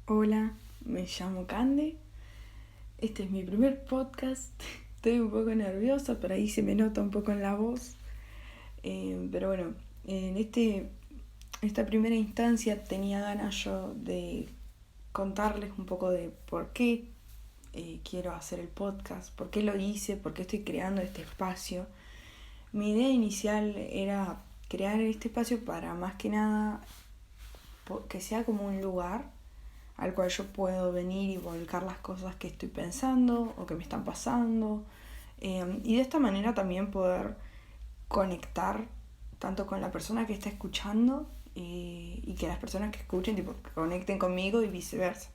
Hola, me llamo Cande. Este es mi primer podcast. Estoy un poco nerviosa, por ahí se me nota un poco en la voz. Pero bueno, en esta primera instancia tenía ganas yo de contarles un poco de por qué quiero hacer el podcast, por qué lo hice, por qué estoy creando este espacio. Mi idea inicial era crear este espacio para más que nada que sea como un lugar al cual yo puedo venir y volcar las cosas que estoy pensando o que me están pasando. Y de esta manera también poder conectar tanto con la persona que está escuchando y que las personas que escuchen tipo, conecten conmigo y viceversa.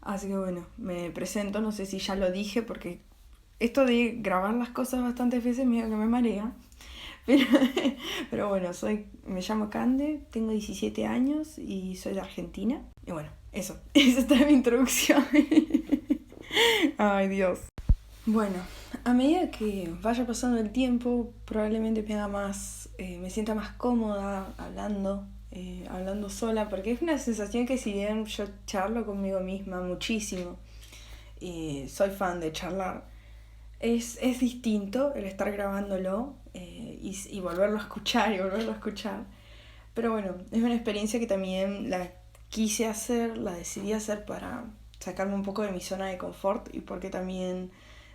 Así que bueno, me presento, no sé si ya lo dije porque esto de grabar las cosas bastantes veces medio que me marea. Pero, pero bueno, me llamo Cande, tengo 17 años y soy de Argentina. Y bueno, esa está mi introducción. Ay, Dios. Bueno, a medida que vaya pasando el tiempo, probablemente me sienta más cómoda hablando sola, porque es una sensación que si bien yo charlo conmigo misma muchísimo y soy fan de charlar, es distinto el estar grabándolo y volverlo a escuchar y volverlo a escuchar. Pero bueno, es una experiencia que también la quise hacer, la decidí hacer para sacarme un poco de mi zona de confort y porque también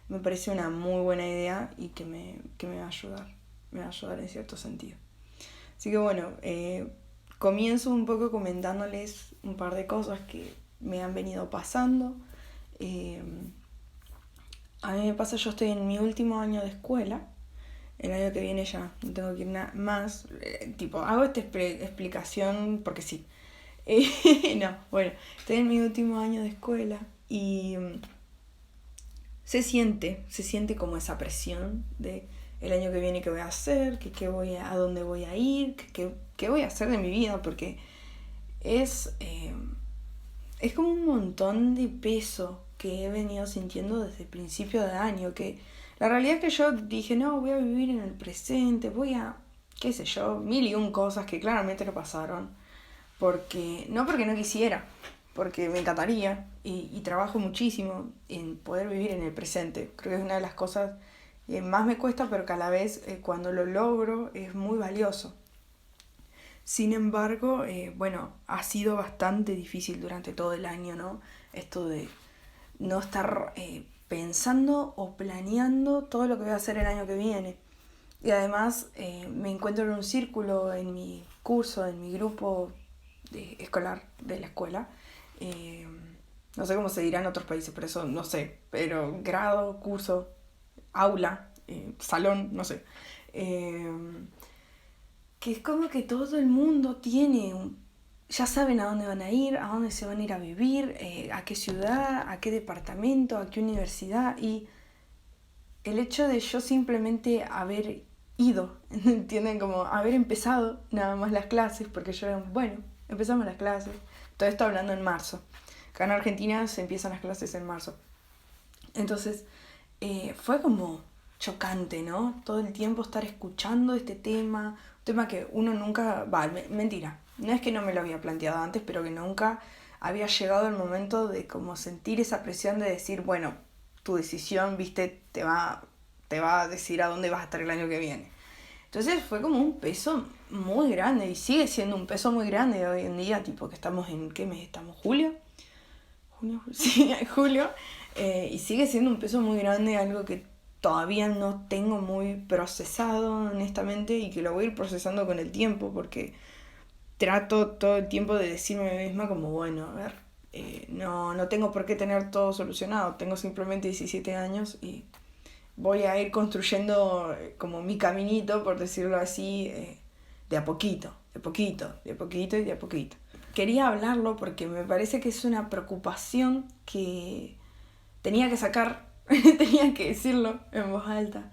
me parece una muy buena idea y que me va a ayudar. Me va a ayudar en cierto sentido. Así que bueno, comienzo un poco comentándoles un par de cosas que me han venido pasando. Eh, a mí me pasa, yo estoy en mi último año de escuela. El año que viene ya no tengo que ir nada más. Hago esta explicación porque sí. No, bueno, estoy en mi último año de escuela y se siente como esa presión de el año que viene qué voy a hacer, a dónde voy a ir, qué voy a hacer de mi vida, porque es, eh, es como un montón de peso que he venido sintiendo desde el principio de año, que la realidad es que yo dije, no, voy a vivir en el presente, qué sé yo, mil y un cosas que claramente no pasaron, porque no quisiera, porque me encantaría y trabajo muchísimo en poder vivir en el presente. Creo que es una de las cosas que más me cuesta, pero que a la vez cuando lo logro es muy valioso. Sin embargo, bueno, ha sido bastante difícil durante todo el año, ¿no? Esto de no estar pensando o planeando todo lo que voy a hacer el año que viene. Y además me encuentro en un círculo en mi curso, en mi grupo escolar de la escuela. Eh, no sé cómo se dirá en otros países, pero eso no sé. Pero grado, curso, aula, salón, no sé. Eh, que es como que todo el mundo ya saben a dónde van a ir, a dónde se van a ir a vivir, a qué ciudad, a qué departamento, a qué universidad. Y el hecho de yo simplemente haber ido, ¿entienden? Como haber empezado nada más las clases, porque yo era, bueno, empezamos las clases. Todo esto hablando en marzo. Acá en Argentina se empiezan las clases en marzo. Entonces, fue como chocante, ¿no? Todo el tiempo estar escuchando este tema, un tema que uno nunca, mentira, no es que no me lo había planteado antes, pero que nunca había llegado el momento de como sentir esa presión de decir, bueno, tu decisión, viste, te va a decir a dónde vas a estar el año que viene. Entonces fue como un peso muy grande y sigue siendo un peso muy grande hoy en día, tipo que estamos en, ¿qué mes estamos? ¿Julio? ¿Junio? Sí, julio. Y sigue siendo un peso muy grande, algo que todavía no tengo muy procesado, honestamente, y que lo voy a ir procesando con el tiempo, porque trato todo el tiempo de decirme a mí misma como, bueno, a ver, no tengo por qué tener todo solucionado, tengo simplemente 17 años y voy a ir construyendo como mi caminito, por decirlo así, de a poquito, de poquito, de poquito y de a poquito. Quería hablarlo porque me parece que es una preocupación que tenía que sacar, tenía que decirlo en voz alta.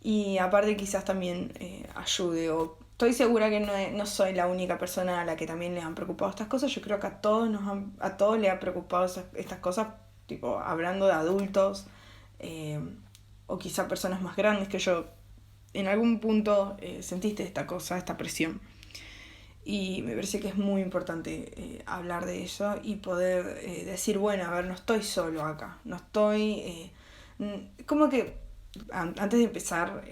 Y aparte quizás también ayude, o estoy segura que no soy la única persona a la que también le han preocupado estas cosas. Yo creo que a todos le han preocupado estas cosas, tipo hablando de adultos, eh, o quizá personas más grandes que yo. En algún punto sentiste esta cosa, esta presión. Y me parece que es muy importante hablar de eso y poder decir, bueno, a ver, no estoy solo acá, no estoy... como que antes de empezar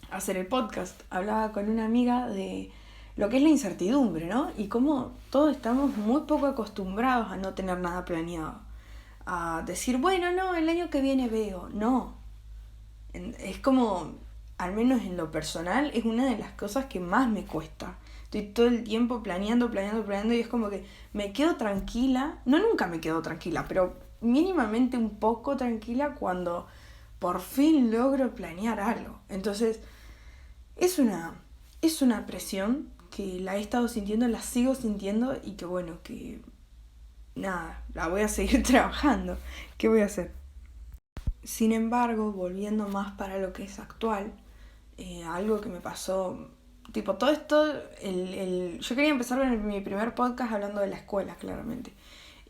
a hacer el podcast, hablaba con una amiga de lo que es la incertidumbre, ¿no? Y cómo todos estamos muy poco acostumbrados a no tener nada planeado. A decir, bueno, no, el año que viene veo. No. Es como, al menos en lo personal, es una de las cosas que más me cuesta. Estoy todo el tiempo planeando y es como que me quedo tranquila. No, nunca me quedo tranquila, pero mínimamente un poco tranquila cuando por fin logro planear algo. Entonces, es una presión que la he estado sintiendo, la sigo sintiendo y que bueno, que nada, la voy a seguir trabajando. ¿Qué voy a hacer? Sin embargo, volviendo más para lo que es actual, algo que me pasó, tipo todo esto, yo quería empezar mi primer podcast hablando de la escuela, claramente.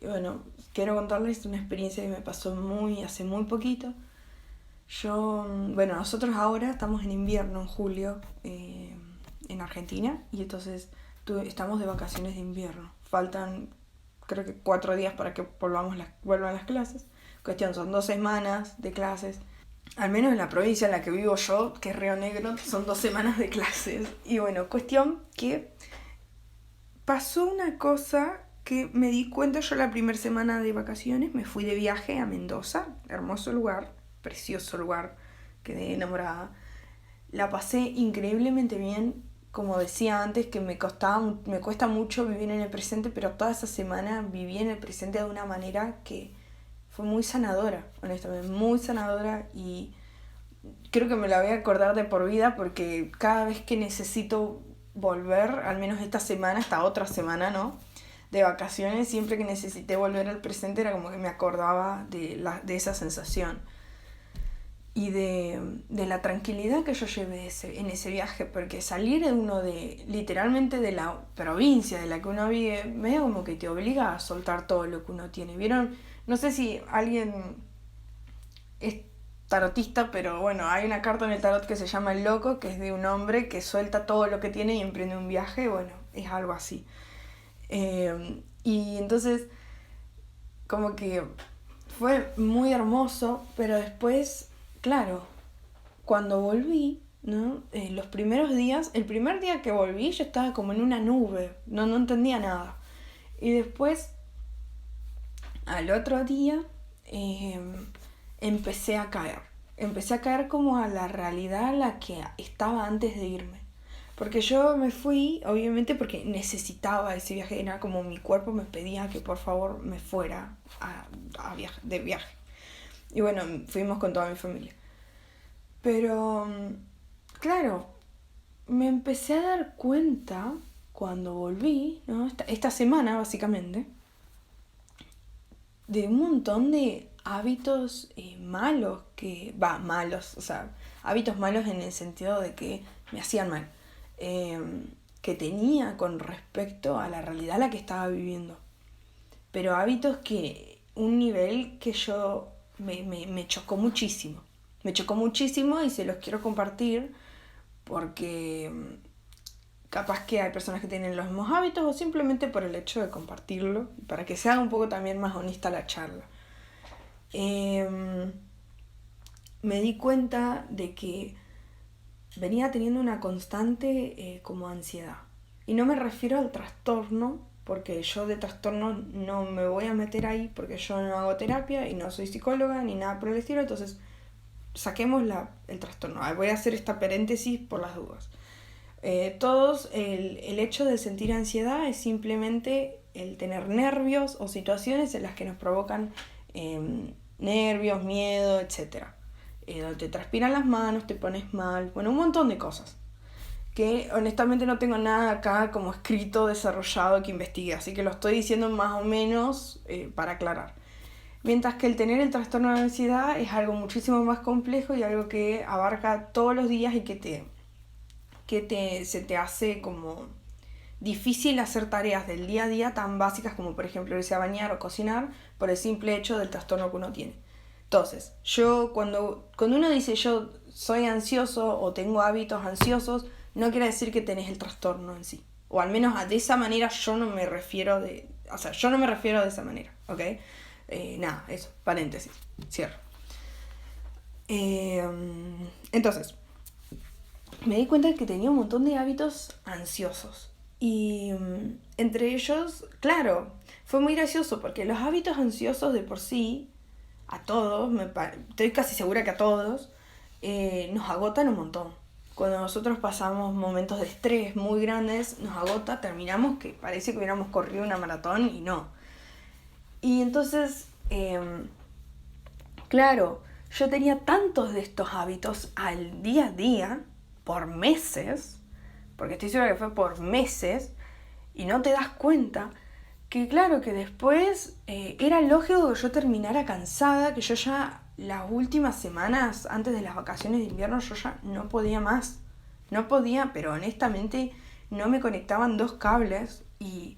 Y bueno, quiero contarles una experiencia que me pasó hace muy poquito. Bueno, nosotros ahora estamos en invierno, en julio, en Argentina, y entonces estamos de vacaciones de invierno. Faltan, creo que 4 días para que vuelvan las clases. Cuestión, son 2 semanas de clases. Al menos en la provincia en la que vivo yo, que es Río Negro, son 2 semanas de clases. Y bueno, cuestión que pasó una cosa que me di cuenta yo la primera semana de vacaciones. Me fui de viaje a Mendoza, hermoso lugar, precioso lugar, quedé enamorada. La pasé increíblemente bien, como decía antes, que me cuesta mucho vivir en el presente, pero toda esa semana viví en el presente de una manera que fue muy sanadora, honestamente, muy sanadora, y creo que me la voy a acordar de por vida porque cada vez que necesito volver, al menos esta otra semana, ¿no? De vacaciones, siempre que necesité volver al presente era como que me acordaba de esa sensación y de la tranquilidad que yo llevé en ese viaje, porque salir literalmente de la provincia de la que uno vive, medio como que te obliga a soltar todo lo que uno tiene. ¿Vieron? No sé si alguien es tarotista, pero bueno, hay una carta en el tarot que se llama El Loco, que es de un hombre que suelta todo lo que tiene y emprende un viaje. Bueno, es algo así. Y entonces, como que fue muy hermoso, pero después, claro, cuando volví, ¿no? Los primeros días, el primer día que volví yo estaba como en una nube, no entendía nada. Y después, al otro día, eh, empecé a caer como a la realidad a la que estaba antes de irme. Porque yo me fui, obviamente, porque necesitaba ese viaje, era como mi cuerpo me pedía que por favor me fuera de viaje. Y bueno, fuimos con toda mi familia. Pero, claro, me empecé a dar cuenta cuando volví, ¿no? Esta semana básicamente, de un montón de hábitos malos malos, o sea, hábitos malos en el sentido de que me hacían mal, eh, que tenía con respecto a la realidad a la que estaba viviendo. Pero hábitos un nivel que me chocó muchísimo. Me chocó muchísimo y se los quiero compartir porque capaz que hay personas que tienen los mismos hábitos o simplemente por el hecho de compartirlo, para que sea un poco también más honesta la charla. Me di cuenta de que venía teniendo una constante como ansiedad. Y no me refiero al trastorno, porque yo de trastorno no me voy a meter ahí, porque yo no hago terapia y no soy psicóloga ni nada por el estilo, entonces saquemos el trastorno. Voy a hacer esta paréntesis por las dudas. El hecho de sentir ansiedad es simplemente el tener nervios o situaciones en las que nos provocan nervios, miedo, etc. Donde te transpiran las manos, te pones mal, bueno, un montón de cosas. Que honestamente no tengo nada acá como escrito, desarrollado que investigue, así que lo estoy diciendo más o menos para aclarar. Mientras que el tener el trastorno de ansiedad es algo muchísimo más complejo y algo que abarca todos los días y se te hace como difícil hacer tareas del día a día tan básicas como por ejemplo irse a bañar o cocinar por el simple hecho del trastorno que uno tiene. Entonces, cuando uno dice yo soy ansioso o tengo hábitos ansiosos, no quiere decir que tenés el trastorno en sí. O al menos de esa manera yo no me refiero de esa manera, ¿ok? Nada, eso, paréntesis, cierro. Entonces, me di cuenta de que tenía un montón de hábitos ansiosos. Y entre ellos, claro, fue muy gracioso porque los hábitos ansiosos de por sí, a todos, estoy casi segura que a todos, nos agotan un montón. Cuando nosotros pasamos momentos de estrés muy grandes, nos agota, terminamos que parece que hubiéramos corrido una maratón y no. Y entonces, claro, yo tenía tantos de estos hábitos al día a día, por meses, porque estoy segura que fue por meses, y no te das cuenta que claro, que después era lógico que yo terminara cansada, que yo ya las últimas semanas antes de las vacaciones de invierno yo ya no podía más. No podía, pero honestamente no me conectaban dos cables y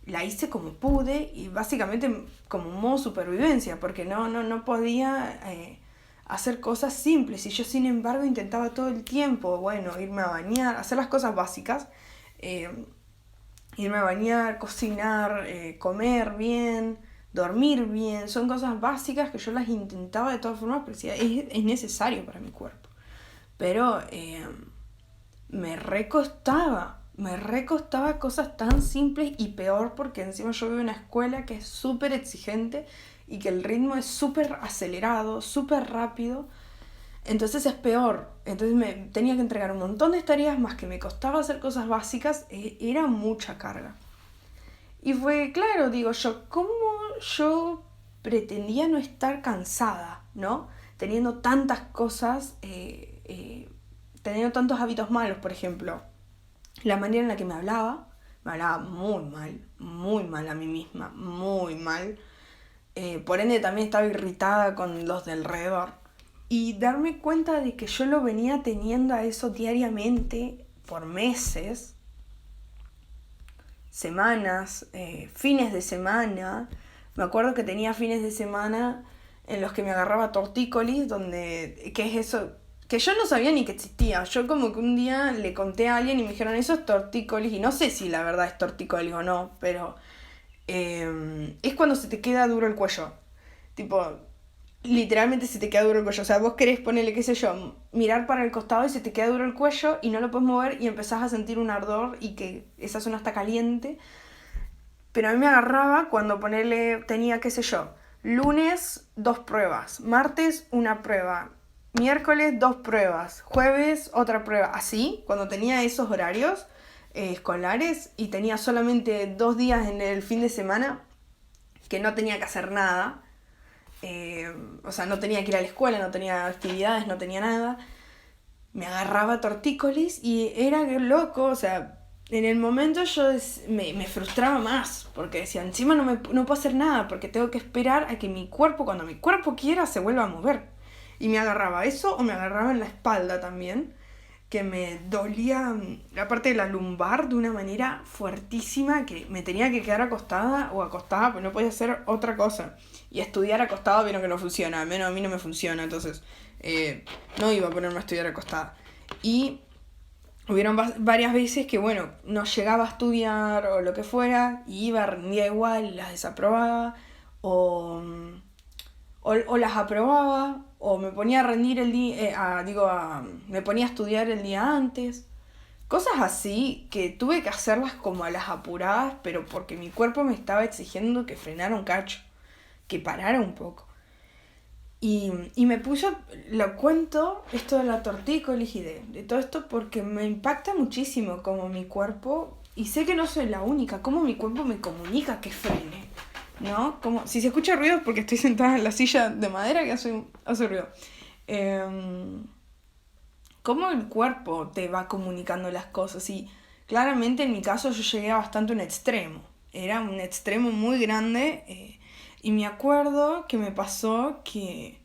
la hice como pude y básicamente como un modo supervivencia, porque no podía hacer cosas simples y yo sin embargo intentaba todo el tiempo, bueno, irme a bañar, hacer las cosas básicas, irme a bañar, cocinar, comer bien, dormir bien, son cosas básicas que yo las intentaba de todas formas, porque es necesario para mi cuerpo. Pero me recostaba cosas tan simples y peor porque encima yo vivo en una escuela que es súper exigente y que el ritmo es súper acelerado, súper rápido. Entonces es peor. Entonces me tenía que entregar un montón de tareas más que me costaba hacer cosas básicas. Era mucha carga. Y fue, claro, digo yo, ¿cómo yo pretendía no estar cansada, ¿no? Teniendo tantas cosas, teniendo tantos hábitos malos, por ejemplo. La manera en la que me hablaba muy mal a mí misma, muy mal. Por ende también estaba irritada con los de alrededor. Y darme cuenta de que yo lo venía teniendo a eso diariamente por meses, semanas, fines de semana. Me acuerdo que tenía fines de semana en los que me agarraba tortícolis, ¿qué es eso? Que yo no sabía ni que existía. Yo como que un día le conté a alguien y me dijeron, eso es tortícolis. Y no sé si la verdad es tortícolis o no, pero es cuando se te queda duro el cuello. Tipo, literalmente se te queda duro el cuello. O sea, vos querés ponerle, qué sé yo, mirar para el costado y se te queda duro el cuello y no lo puedes mover y empezás a sentir un ardor y que esa zona está caliente. Pero a mí me agarraba cuando tenía, qué sé yo, lunes 2 pruebas, martes una prueba, miércoles 2 pruebas, jueves otra prueba. Así, cuando tenía esos horarios escolares y tenía solamente 2 días en el fin de semana que no tenía que hacer nada, o sea, no tenía que ir a la escuela, no tenía actividades, no tenía nada, me agarraba tortícolis y era loco, o sea, en el momento yo me frustraba más, porque decía, encima no puedo hacer nada, porque tengo que esperar a que mi cuerpo, cuando mi cuerpo quiera, se vuelva a mover. Y me agarraba eso o me agarraba en la espalda también, que me dolía la parte de la lumbar de una manera fuertísima, que me tenía que quedar acostada o acostada, pues no podía hacer otra cosa. Y estudiar acostada, vieron que no funciona, al menos a mí no me funciona, entonces no iba a ponerme a estudiar acostada. Y hubieron varias veces que, bueno, no llegaba a estudiar o lo que fuera, y iba, rendía igual, las desaprobaba, o las aprobaba, o me ponía a rendir el día, me ponía a estudiar el día antes. Cosas así que tuve que hacerlas como a las apuradas, pero porque mi cuerpo me estaba exigiendo que frenara un cacho, que parara un poco. Y me puso, lo cuento, esto de la tortícolis y de todo esto, porque me impacta muchísimo como mi cuerpo, y sé que no soy la única, como mi cuerpo me comunica que frene, ¿no? Como, si se escucha ruido es porque estoy sentada en la silla de madera que hace ruido. Cómo el cuerpo te va comunicando las cosas, y claramente en mi caso yo llegué a bastante un extremo, era un extremo muy grande, y me acuerdo que me pasó que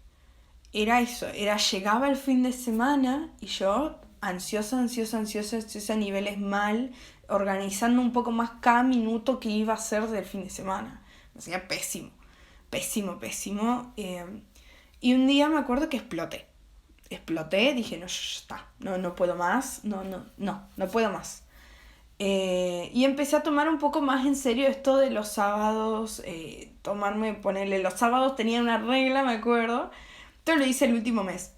era eso, llegaba el fin de semana y yo ansiosa a niveles mal, organizando un poco más cada minuto que iba a hacer del fin de semana. Me hacía pésimo. Y un día me acuerdo que exploté, dije, no, ya está, no puedo más, no puedo más. Y empecé a tomar un poco más en serio esto de los sábados, ponerle, los sábados tenía una regla, me acuerdo, esto lo hice el último mes,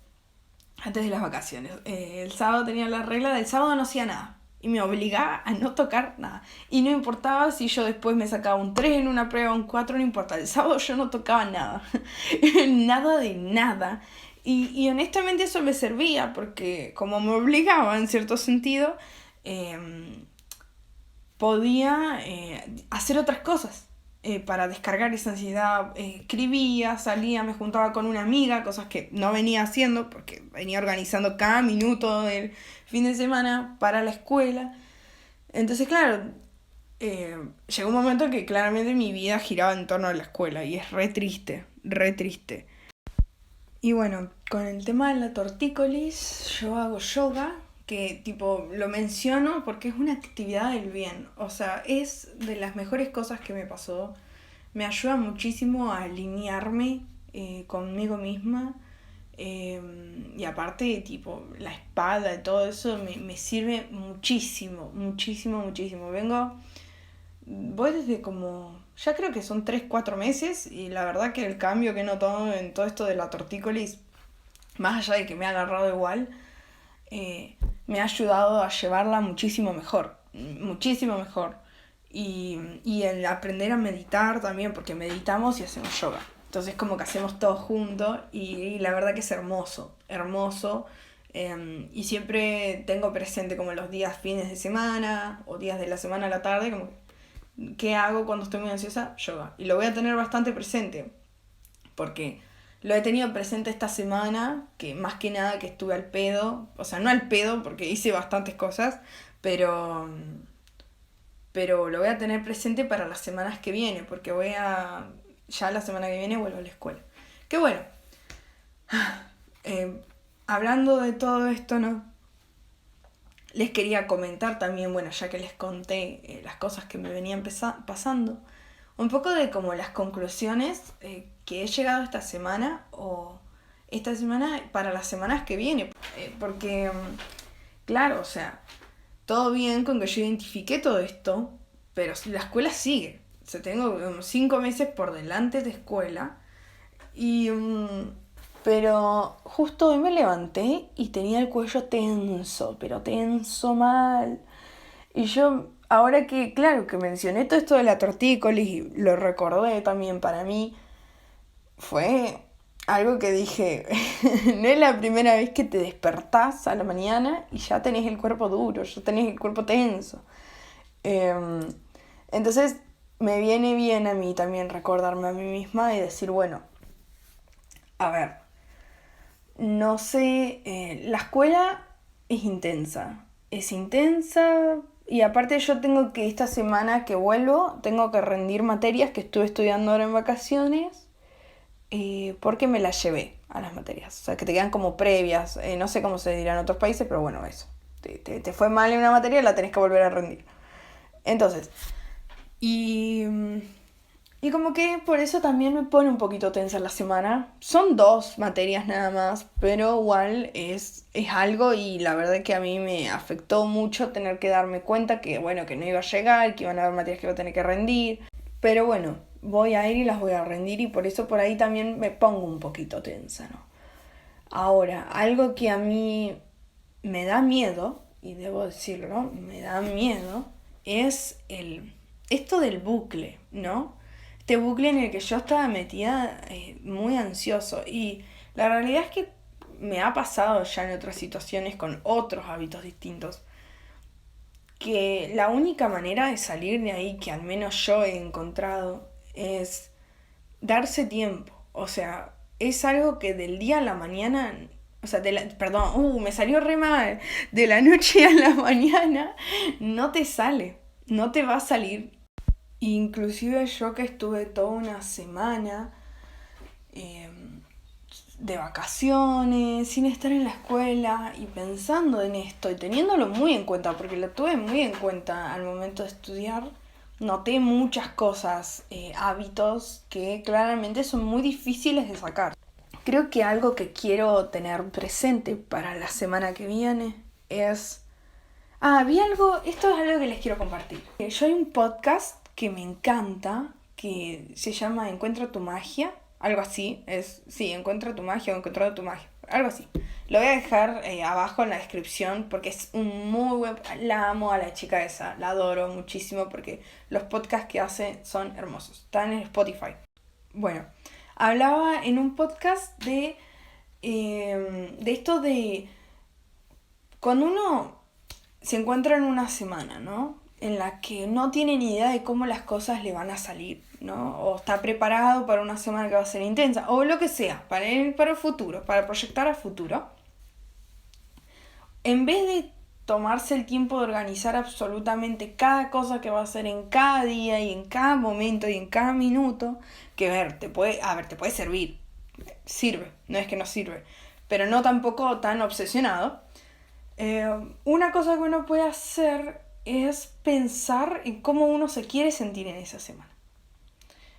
antes de las vacaciones. El sábado tenía la regla del sábado no hacía nada. Y me obligaba a no tocar nada. Y no importaba si yo después me sacaba un 3 en una prueba, un 4, no importa. El sábado yo no tocaba nada. Nada de nada. Y honestamente eso me servía porque como me obligaba en cierto sentido, podía hacer otras cosas para descargar esa ansiedad. Escribía, salía, me juntaba con una amiga, cosas que no venía haciendo porque venía organizando cada minuto del fin de semana para la escuela. Entonces, claro, llegó un momento que claramente mi vida giraba en torno a la escuela y es re triste, re triste. Y bueno, con el tema de la tortícolis, yo hago yoga, que tipo lo menciono porque es una actividad del bien. O sea, es de las mejores cosas que me pasó. Me ayuda muchísimo a alinearme conmigo misma. Y aparte, tipo, la espada y todo eso me sirve muchísimo, muchísimo, muchísimo. Voy desde como, ya creo que son 3 4 meses y la verdad que el cambio que he notado en todo esto de la tortícolis, más allá de que me ha agarrado igual, me ha ayudado a llevarla muchísimo mejor, muchísimo mejor. Y el aprender a meditar también, porque meditamos y hacemos yoga. Entonces como que hacemos todo juntos y la verdad que es hermoso, hermoso. Y siempre tengo presente como los días fines de semana o días de la semana a la tarde, como ¿qué hago cuando estoy muy ansiosa? Yoga. Y lo voy a tener bastante presente, porque lo he tenido presente esta semana, que más que nada que estuve al pedo, o sea, no al pedo porque hice bastantes cosas, pero, pero lo voy a tener presente para las semanas que vienen, porque ya la semana que viene vuelvo a la escuela. Que bueno, hablando de todo esto, ¿no? Les quería comentar también, bueno, ya que les conté las cosas que me venían pasando, un poco de como las conclusiones que he llegado esta semana o esta semana para las semanas que vienen. Porque, claro, o sea, todo bien con que yo identifiqué todo esto, pero la escuela sigue. O sea, tengo 5 meses por delante de escuela y... pero justo hoy me levanté y tenía el cuello tenso, pero tenso mal. Y yo, ahora que, claro, que mencioné todo esto de la tortícolis y lo recordé también para mí, fue algo que dije, no es la primera vez que te despertás a la mañana y ya tenés el cuerpo duro, ya tenés el cuerpo tenso. Entonces me viene bien a mí también recordarme a mí misma y decir, bueno, a ver, no sé, la escuela es intensa y aparte yo tengo que esta semana que vuelvo, tengo que rendir materias que estuve estudiando ahora en vacaciones porque me las llevé a las materias, o sea que te quedan como previas, no sé cómo se dirá en otros países, pero bueno, eso, te fue mal en una materia, la tenés que volver a rendir. Entonces, y y como que por eso también me pone un poquito tensa la semana. Son 2 materias nada más, pero igual es algo y la verdad que a mí me afectó mucho tener que darme cuenta que, bueno, que no iba a llegar, que iban a haber materias que iba a tener que rendir. Pero bueno, voy a ir y las voy a rendir y por eso por ahí también me pongo un poquito tensa, ¿no? Ahora, algo que a mí me da miedo, y debo decirlo, me da miedo, es esto del bucle, ¿no? Este bucle en el que yo estaba metida muy ansioso. Y la realidad es que me ha pasado ya en otras situaciones con otros hábitos distintos, que la única manera de salir de ahí, que al menos yo he encontrado, es darse tiempo. O sea, es algo que del día a la mañana, o sea, perdón, me salió re mal, de la noche a la mañana, no te sale, no te va a salir. Inclusive yo que estuve toda una semana eh, de vacaciones, sin estar en la escuela y pensando en esto y teniéndolo muy en cuenta, porque lo tuve muy en cuenta al momento de estudiar, noté muchas cosas, hábitos que claramente son muy difíciles de sacar. Creo que algo que quiero tener presente para la semana que viene es Esto es algo que les quiero compartir. Yo hay un podcast que me encanta, que se llama Encuentra tu magia, algo así, Encuentra tu magia o Encontrando tu magia, algo así. Lo voy a dejar abajo en la descripción porque es un muy buen... La amo a la chica esa, la adoro muchísimo porque los podcasts que hace son hermosos. Están en Spotify. Bueno, hablaba en un podcast de esto de cuando uno se encuentra en una semana, ¿no? En la que no tiene ni idea de cómo las cosas le van a salir, ¿no? O está preparado para una semana que va a ser intensa, o lo que sea, para el futuro, para proyectar a futuro. En vez de tomarse el tiempo de organizar absolutamente cada cosa que va a hacer en cada día y en cada momento y en cada minuto, que te puede servir, sirve, no es que no sirve, pero no tampoco tan obsesionado. Una cosa que uno puede hacer es pensar en cómo uno se quiere sentir en esa semana.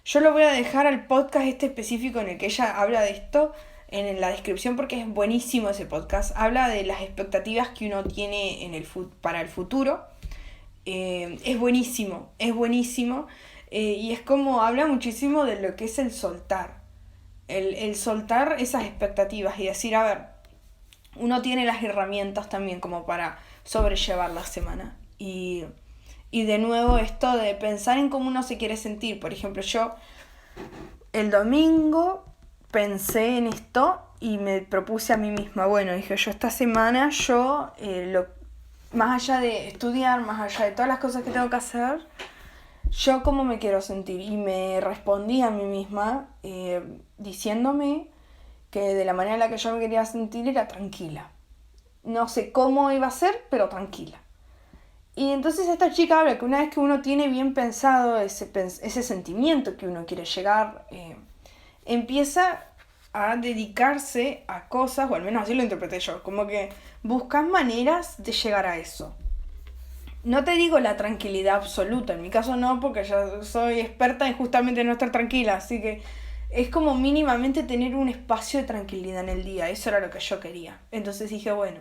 Yo lo voy a dejar al podcast específico en el que ella habla de esto en la descripción porque es buenísimo ese podcast. Habla de las expectativas que uno tiene para el futuro. Es buenísimo. Y es como habla muchísimo de lo que es el soltar. El soltar esas expectativas y decir, a ver, uno tiene las herramientas también como para sobrellevar la semana. Y de nuevo esto de pensar en cómo uno se quiere sentir. Por ejemplo, yo el domingo pensé en esto y me propuse a mí misma, bueno, dije yo esta semana más allá de estudiar, más allá de todas las cosas que tengo que hacer, yo cómo me quiero sentir. Y me respondí a mí misma diciéndome que de la manera en la que yo me quería sentir era tranquila. No sé cómo iba a ser, pero tranquila. Y entonces esta chica habla que una vez que uno tiene bien pensado ese sentimiento que uno quiere llegar, empieza a dedicarse a cosas, o al menos así lo interpreté yo, como que buscas maneras de llegar a eso. No te digo la tranquilidad absoluta, en mi caso no, porque ya soy experta en justamente no estar tranquila, así que es como mínimamente tener un espacio de tranquilidad en el día, eso era lo que yo quería. Entonces dije, bueno,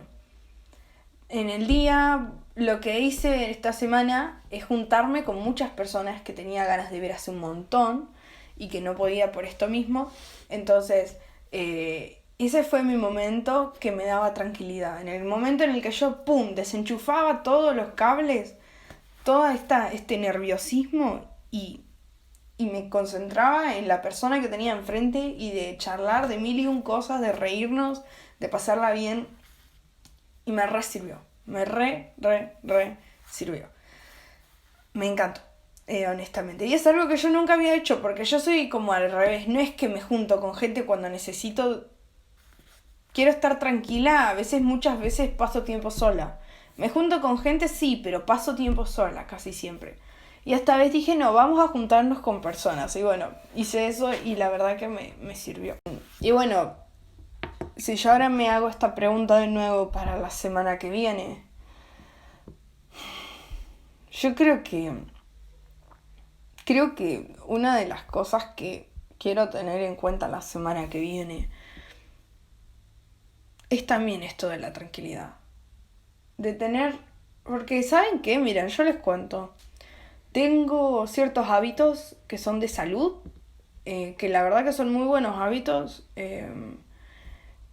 en el día lo que hice esta semana es juntarme con muchas personas que tenía ganas de ver hace un montón y que no podía por esto mismo. Entonces, ese fue mi momento que me daba tranquilidad. En el momento en el que yo, desenchufaba todos los cables, todo este nerviosismo y me concentraba en la persona que tenía enfrente y de charlar de mil y un cosas, de reírnos, de pasarla bien. Y me sirvió. Me sirvió. Me encantó, honestamente. Y es algo que yo nunca había hecho, porque yo soy como al revés. No es que me junto con gente cuando quiero estar tranquila, muchas veces paso tiempo sola. Me junto con gente, sí, pero paso tiempo sola, casi siempre. Y esta vez dije, no, vamos a juntarnos con personas. Y bueno, hice eso y la verdad que me sirvió. Y bueno, si yo ahora me hago esta pregunta de nuevo para la semana que viene, yo creo que una de las cosas que quiero tener en cuenta la semana que viene es también esto de la tranquilidad. De tener... Porque ¿saben qué? Miren, yo les cuento. Tengo ciertos hábitos que son de salud, que la verdad que son muy buenos hábitos.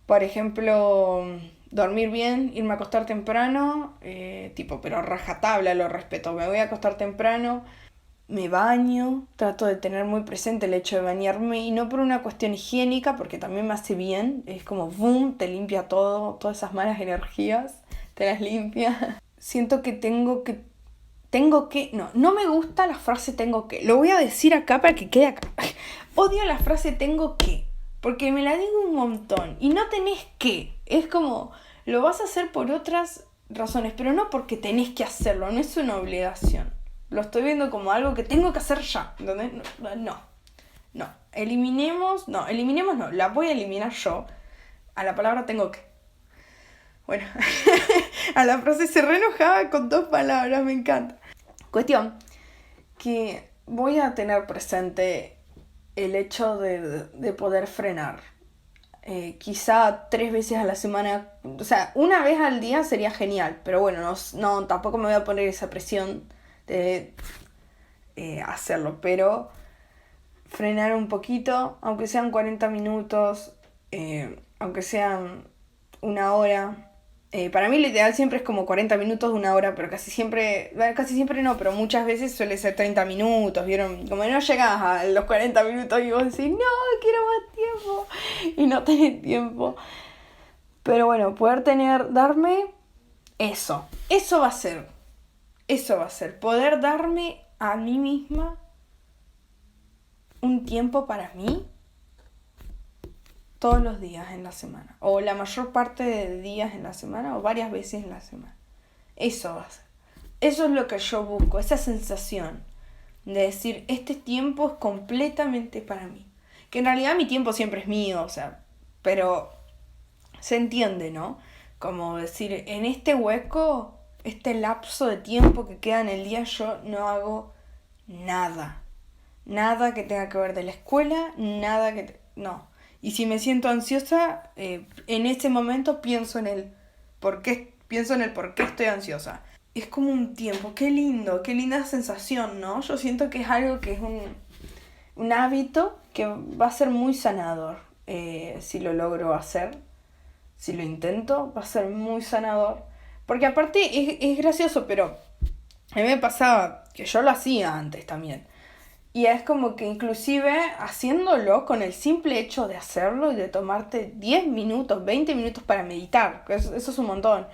Por ejemplo, dormir bien, irme a acostar temprano, pero rajatabla, lo respeto. Me voy a acostar temprano, me baño, trato de tener muy presente el hecho de bañarme y no por una cuestión higiénica, porque también me hace bien, es como boom, te limpia todo, todas esas malas energías, te las limpia. Siento que no me gusta la frase tengo que, lo voy a decir acá para que quede acá. Odio la frase tengo que, porque me la digo un montón y no tenés que, es como, lo vas a hacer por otras razones, pero no porque tenés que hacerlo, no es una obligación. Lo estoy viendo como algo que tengo que hacer ya, ¿entendés? Eliminemos, la voy a eliminar yo a la palabra tengo que. Bueno, a la frase se reenojaba con 2 palabras, me encanta. Cuestión, que voy a tener presente el hecho de poder frenar. quizá 3 veces a la semana, o sea, una vez al día sería genial, pero bueno, no, tampoco me voy a poner esa presión de hacerlo, pero frenar un poquito, aunque sean 40 minutos, aunque sean una hora. Para mí lo ideal siempre es como 40 minutos, una hora, pero casi siempre no, pero muchas veces suele ser 30 minutos, ¿vieron? Como no llegas a los 40 minutos y vos decís, no, quiero más tiempo, y no tenés tiempo. Pero bueno, darme eso va a ser, poder darme a mí misma un tiempo para mí todos los días en la semana, o la mayor parte de días en la semana, o varias veces en la semana. Eso va a ser. Eso es lo que yo busco, esa sensación de decir, este tiempo es completamente para mí. Que en realidad mi tiempo siempre es mío, o sea, pero se entiende, ¿no? Como decir, en este hueco, este lapso de tiempo que queda en el día, yo no hago nada. Nada que tenga que ver de la escuela, nada que... No. Y si me siento ansiosa, en ese momento pienso en el por qué estoy ansiosa. Es como un tiempo, qué lindo, qué linda sensación, ¿no? Yo siento que es algo que es un hábito que va a ser muy sanador. Si lo logro hacer, si lo intento, va a ser muy sanador. Porque aparte es gracioso, pero a mí me pasaba que yo lo hacía antes también. Y es como que inclusive haciéndolo con el simple hecho de hacerlo y de tomarte 10 minutos, 20 minutos para meditar, que eso es un montón,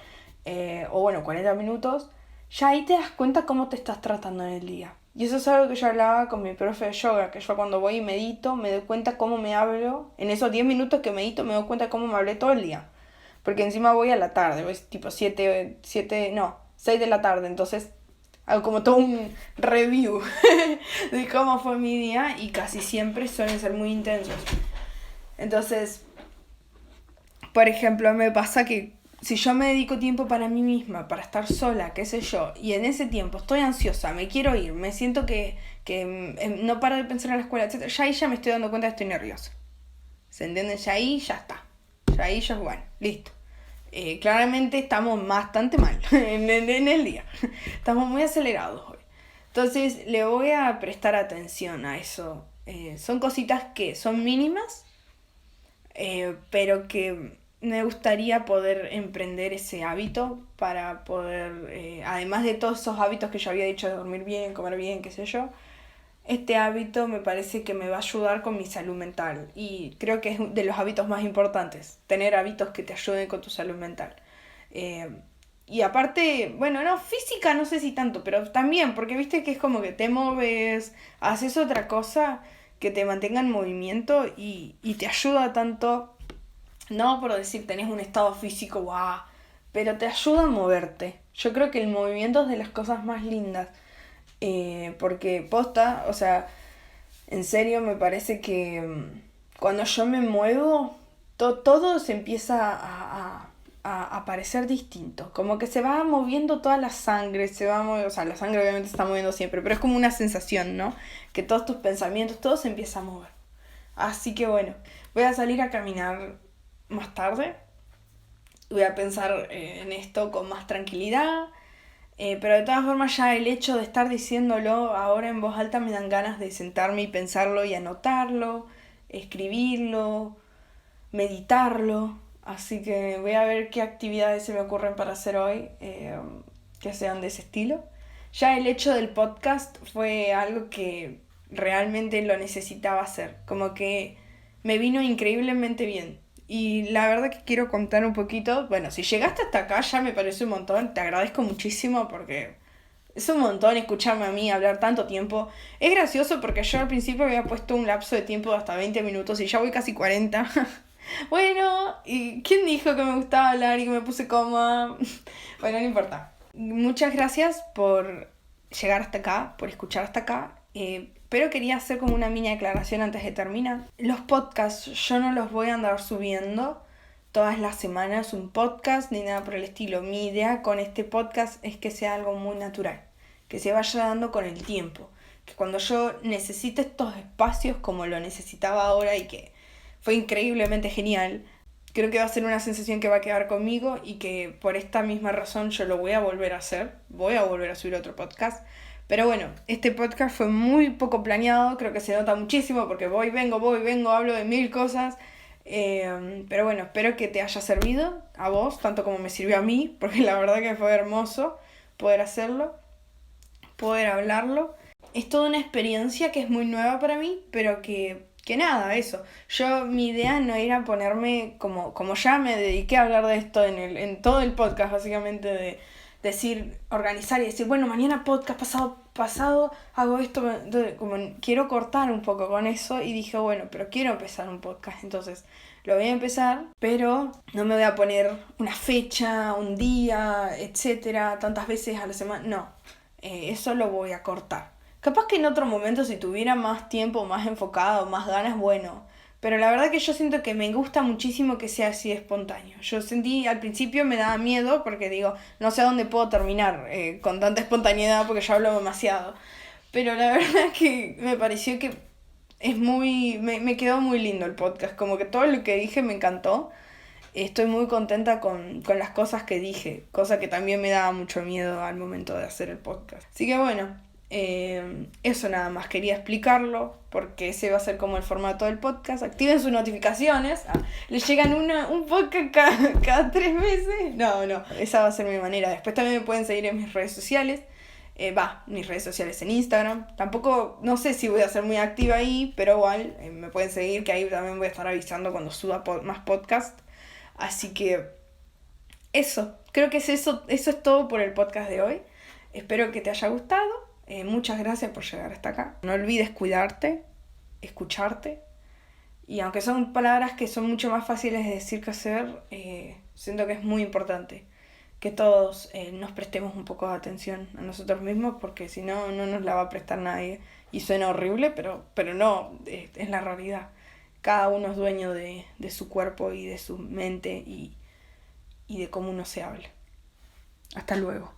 o bueno, 40 minutos, ya ahí te das cuenta cómo te estás tratando en el día. Y eso es algo que yo hablaba con mi profe de yoga, que yo cuando voy y medito me doy cuenta cómo me hablo. En esos 10 minutos que medito me doy cuenta cómo me hablé todo el día. Porque encima voy a la tarde, voy tipo 6 de la tarde, entonces hago como todo un review de cómo fue mi día y casi siempre suelen ser muy intensos. Entonces, por ejemplo, me pasa que si yo me dedico tiempo para mí misma, para estar sola, qué sé yo, y en ese tiempo estoy ansiosa, me quiero ir, me siento que no paro de pensar en la escuela, etc., ya ahí ya me estoy dando cuenta que estoy nerviosa. ¿Se entienden? Ya ahí ya está. Ya ahí ya es bueno, listo. Claramente estamos bastante mal en el día. Estamos muy acelerados hoy. Entonces le voy a prestar atención a eso. Son cositas que son mínimas, pero que me gustaría poder emprender ese hábito para poder, además de todos esos hábitos que yo había dicho de dormir bien, comer bien, qué sé yo, este hábito me parece que me va a ayudar con mi salud mental y creo que es de los hábitos más importantes, tener hábitos que te ayuden con tu salud mental. Eh, y aparte, bueno, no, física no sé si tanto, pero también, porque viste que es como que te moves, haces otra cosa que te mantenga en movimiento y te ayuda tanto, no por decir tenés un estado físico, guau, pero te ayuda a moverte. Yo creo que el movimiento es de las cosas más lindas. Porque posta, o sea, en serio me parece que cuando yo me muevo, todo se empieza a parecer distinto. Como que se va moviendo toda la sangre, o sea, la sangre obviamente se está moviendo siempre, pero es como una sensación, ¿no? Que todos tus pensamientos, todo se empieza a mover. Así que bueno, voy a salir a caminar más tarde. Voy a pensar en esto con más tranquilidad. Pero de todas formas ya el hecho de estar diciéndolo ahora en voz alta me dan ganas de sentarme y pensarlo y anotarlo, escribirlo, meditarlo. Así que voy a ver qué actividades se me ocurren para hacer hoy que sean de ese estilo. Ya el hecho del podcast fue algo que realmente lo necesitaba hacer. Como que me vino increíblemente bien. Y la verdad que quiero contar un poquito. Bueno, si llegaste hasta acá ya me parece un montón. Te agradezco muchísimo porque es un montón escucharme a mí hablar tanto tiempo. Es gracioso porque yo al principio había puesto un lapso de tiempo de hasta 20 minutos y ya voy casi 40. Bueno, ¿y quién dijo que me gustaba hablar y que me puse cómoda? Bueno, no importa. Muchas gracias por llegar hasta acá, por escuchar hasta acá. Pero quería hacer como una mini aclaración antes de terminar. Los podcasts yo no los voy a andar subiendo todas las semanas un podcast ni nada por el estilo. Mi idea con este podcast es que sea algo muy natural, que se vaya dando con el tiempo. Que cuando yo necesite estos espacios como lo necesitaba ahora y que fue increíblemente genial. Creo que va a ser una sensación que va a quedar conmigo y que por esta misma razón yo lo voy a volver a hacer. Voy a volver a subir otro podcast. Pero bueno, este podcast fue muy poco planeado, creo que se nota muchísimo porque voy, vengo, hablo de mil cosas. Pero bueno, espero que te haya servido a vos, tanto como me sirvió a mí, porque la verdad que fue hermoso poder hacerlo, poder hablarlo. Es toda una experiencia que es muy nueva para mí, pero que nada, eso. Mi idea no era ponerme, como ya me dediqué a hablar de esto en todo el podcast, básicamente, de decir, organizar y decir, bueno, mañana podcast, pasado hago esto. Entonces, como quiero cortar un poco con eso y dije, bueno, pero quiero empezar un podcast, entonces lo voy a empezar, pero no me voy a poner una fecha, un día, etcétera, tantas veces a la semana, no, eso lo voy a cortar. Capaz que en otro momento, si tuviera más tiempo, más enfocado, más ganas, bueno. Pero la verdad que yo siento que me gusta muchísimo que sea así espontáneo. Yo sentí, al principio me daba miedo porque digo, no sé a dónde puedo terminar con tanta espontaneidad porque yo hablo demasiado. Pero la verdad que me pareció que me quedó muy lindo el podcast. Como que todo lo que dije me encantó. Estoy muy contenta con las cosas que dije. Cosa que también me daba mucho miedo al momento de hacer el podcast. Así que bueno. Eso nada más quería explicarlo porque ese va a ser como el formato del podcast. Activen sus notificaciones. Les llegan un podcast cada 3 meses. No, esa va a ser mi manera. Después también me pueden seguir en mis redes sociales. Mis redes sociales en Instagram. Tampoco, no sé si voy a ser muy activa ahí, pero igual me pueden seguir, que ahí también voy a estar avisando cuando suba más podcast. Así que eso, creo que eso es todo por el podcast de hoy. Espero que te haya gustado. Muchas gracias por llegar hasta acá. No olvides cuidarte, escucharte. Y aunque son palabras que son mucho más fáciles de decir que hacer, siento que es muy importante que todos nos prestemos un poco de atención a nosotros mismos, porque si no, no nos la va a prestar nadie. Y suena horrible, pero no, es la realidad. Cada uno es dueño de su cuerpo y de su mente y de cómo uno se habla. Hasta luego.